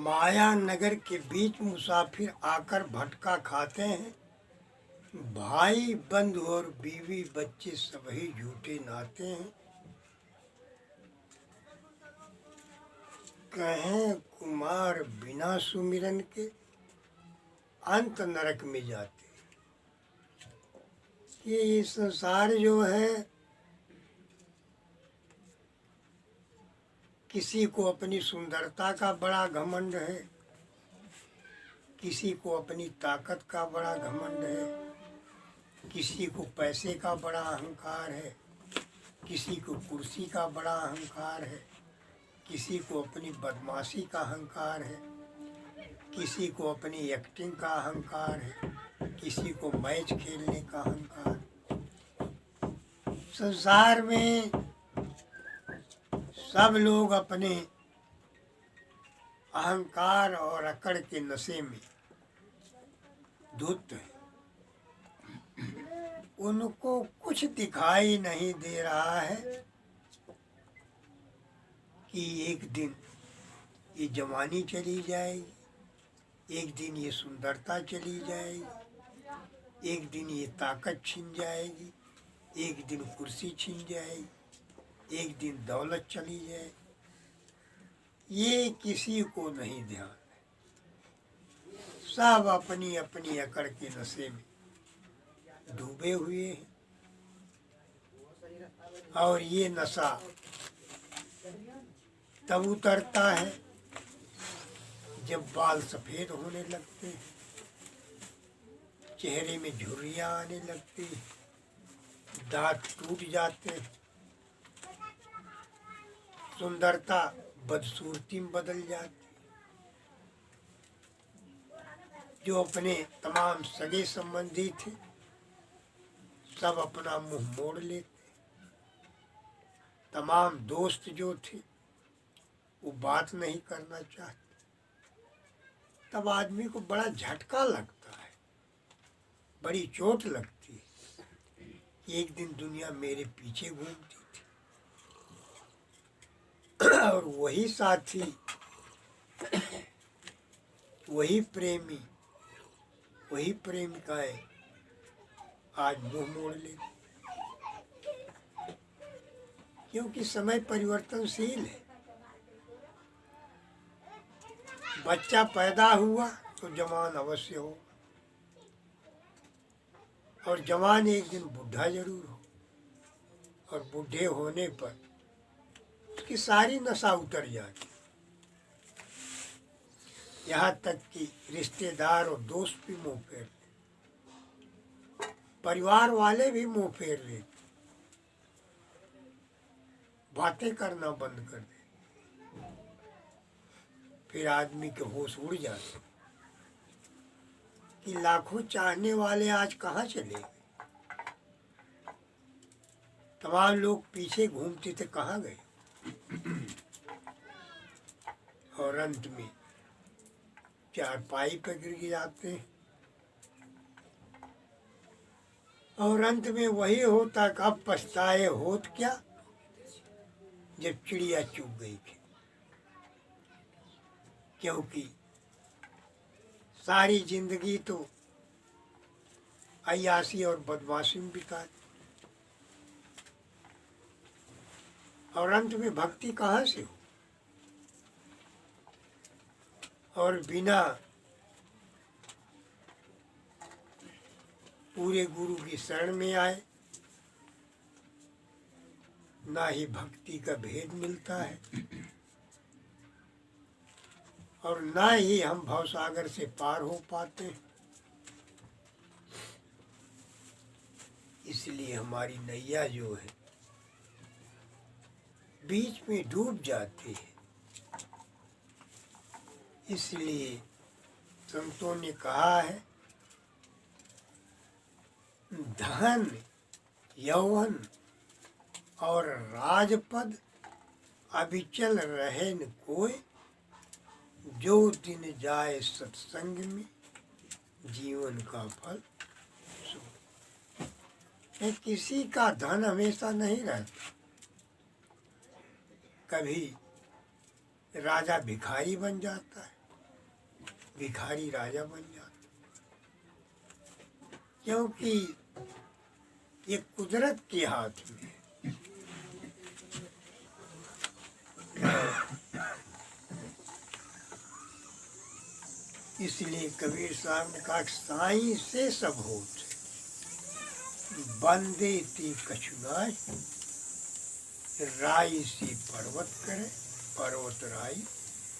माया नगर के बीच मुसाफिर आकर भटका खाते हैं। भाई बंधु और बीवी बच्चे सभी झूठे नाते हैं। कहें कुमार बिना सुमिरन के अंत नरक में जाते। ये संसार जो है, किसी को अपनी सुंदरता का बड़ा घमंड है, किसी को अपनी ताकत का बड़ा घमंड है, किसी को पैसे का बड़ा अहंकार है, किसी को कुर्सी का बड़ा अहंकार है, किसी को अपनी बदमाशी का अहंकार है, किसी को अपनी एक्टिंग का अहंकार है, किसी को मैच खेलने का अहंकार। संसार में सब लोग अपने अहंकार और अकड़ के नशे में धुत हैं। उनको कुछ दिखाई नहीं दे रहा है कि एक दिन ये जवानी चली जाएगी, एक दिन ये सुंदरता चली जाएगी, एक दिन ये ताकत छिन जाएगी, एक दिन कुर्सी छिन जाएगी, एक दिन दौलत चली जाए। ये किसी को नहीं ध्यान है। सब अपनी अपनी अकड़ के नशे में डूबे हुए हैं। और ये नशा तब उतरता है जब बाल सफ़ेद होने लगते हैं, चेहरे में झुर्रियाँ आने लगती हैं, दांत टूट जाते हैं, सुंदरता बदसूरती में बदल जाती। जो अपने तमाम सगे संबंधी थे सब अपना मुंह मोड़ लेते। तमाम दोस्त जो थे वो बात नहीं करना चाहते। तब आदमी को बड़ा झटका लगता है, बड़ी चोट लगती है। एक दिन दुनिया मेरे पीछे घूमती और वही साथी, वही प्रेमी, वही प्रेमिकाएं आज मुंह मोड़ लेती। क्योंकि समय परिवर्तनशील है। बच्चा पैदा हुआ तो जवान अवश्य हो, और जवान एक दिन बूढ़ा जरूर हो, और बूढ़े होने पर उसकी सारी नशा उतर जाती। यहाँ तक कि रिश्तेदार और दोस्त भी मुंह फेर लेते, परिवार वाले भी मुंह फेर लेते, बातें करना बंद कर दे। फिर आदमी के होश उड़ जाते कि लाखों चाहने वाले आज कहाँ चले गए। तमाम लोग पीछे घूमते थे, कहाँ गए। और अंत में चारपाई पर गिर जाते हैं। और अंत में वही होता कि अब पछताए होत क्या, जब चिड़िया चुग गई थी। क्योंकि सारी जिंदगी तो अय्याशी और बदमाशी में बिता दी, और अंत में भक्ति कहाँ से हो। और बिना पूरे गुरु की शरण में आए ना ही भक्ति का भेद मिलता है, और ना ही हम भवसागर से पार हो पाते हैं। इसलिए हमारी नैया जो है बीच में डूब जाती है। इसलिए संतों ने कहा है, धन, यौवन और राजपद अविचल रहे न कोई, जो दिन जाए सत्संग में जीवन का फल सो। किसी का धन हमेशा नहीं रहता। कभी राजा भिखारी बन जाता है, भिखारी राजा बन जाता, क्योंकि ये कुदरत के हाथ में है। इसलिए कबीर साहब ने कहा, साईं से सब होत बंदे ती कछुनाय, राई सी पर्वत करे पर्वत राई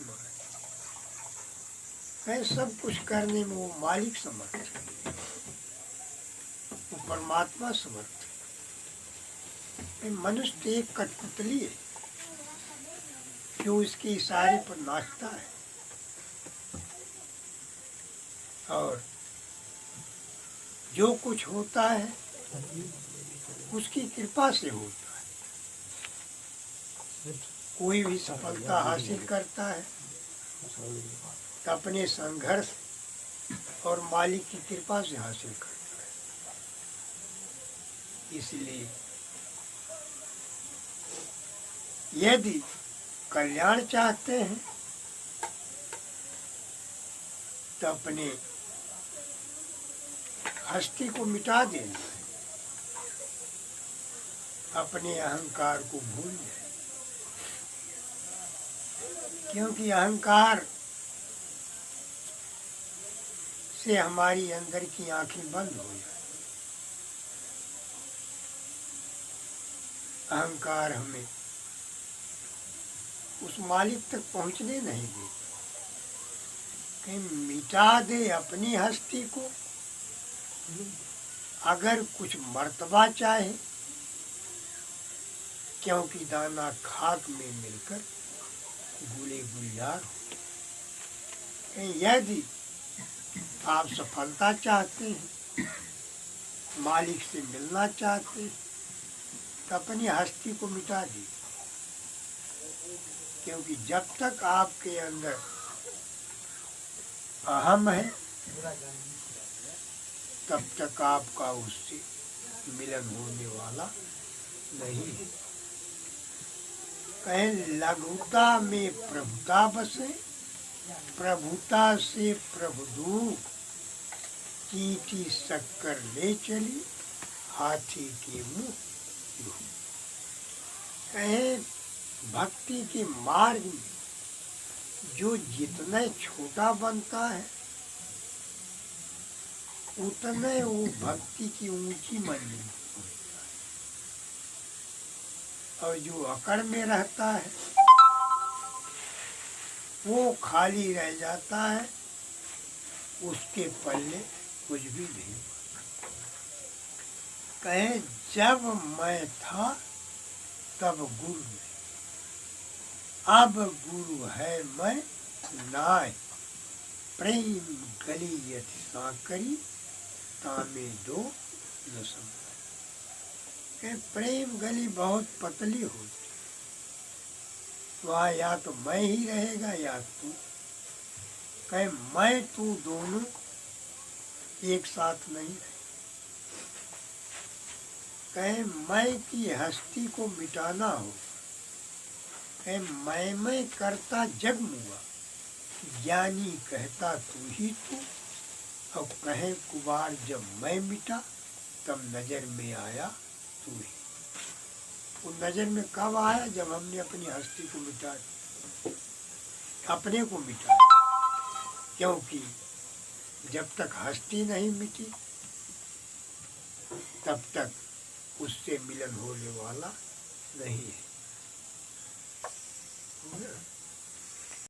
मारे। है सब कुछ करने में वो मालिक समर्थ है, वो परमात्मा समर्थ है। मनुष्य तो एक कठपुतली है जो इसके इशारे पर नाचता है, और जो कुछ होता है उसकी कृपा से होता है। कोई भी सफलता हासिल करता है तो अपने संघर्ष और मालिक की कृपा से हासिल करता है। इसलिए यदि कल्याण चाहते हैं तो अपने हस्ती को मिटा देना है, अपने अहंकार को भूल जाए, क्योंकि अहंकार से हमारी अंदर की आंखें बंद हो जाए। अहंकार हमें उस मालिक तक पहुंचने नहीं देता। कहीं मिटा दे अपनी हस्ती को, अगर कुछ मर्तबा चाहे, क्योंकि दाना खाक में मिलकर गुले गुलजार हो। यदि आप सफलता चाहते हैं, मालिक से मिलना चाहते हैं, तो अपनी हस्ती को मिटा दीजिए, क्योंकि जब तक आपके अंदर अहम है तब तक आपका उससे मिलन होने वाला नहीं है। कहें लघुता में प्रभुता बसे, प्रभुता से प्रभु दूर, चींटी शक्कर ले चली हाथी के मुंह। कहें भक्ति के मार्ग में जो जितना छोटा बनता है उतने वो भक्ति की ऊंची मंजिल पहुंचता है, और जो अकड़ में रहता है वो खाली रह जाता है, उसके पल्ले कुछ भी नहीं। कहे जब मैं था तब गुरु नहीं, अब गुरु है मैं नाय, प्रेम गली यति सांकरी तामे दो न समझ। प्रेम गली बहुत पतली होती, वहाँ या तो मैं ही रहेगा या तू। कहे मैं तू दोनों एक साथ नहीं रहे। कहे मैं की हस्ती को मिटाना हो, कहे मैं करता जग मुआ, ज्ञानी कहता तू ही तू। और कहे कुबार जब मैं मिटा तब नजर में आया तू ही। वो नजर में कब आया? जब हमने अपनी हस्ती को मिटा दी, अपने को मिटा, क्योंकि जब तक हस्ती नहीं मिटी तब तक उससे मिलन होने वाला नहीं है।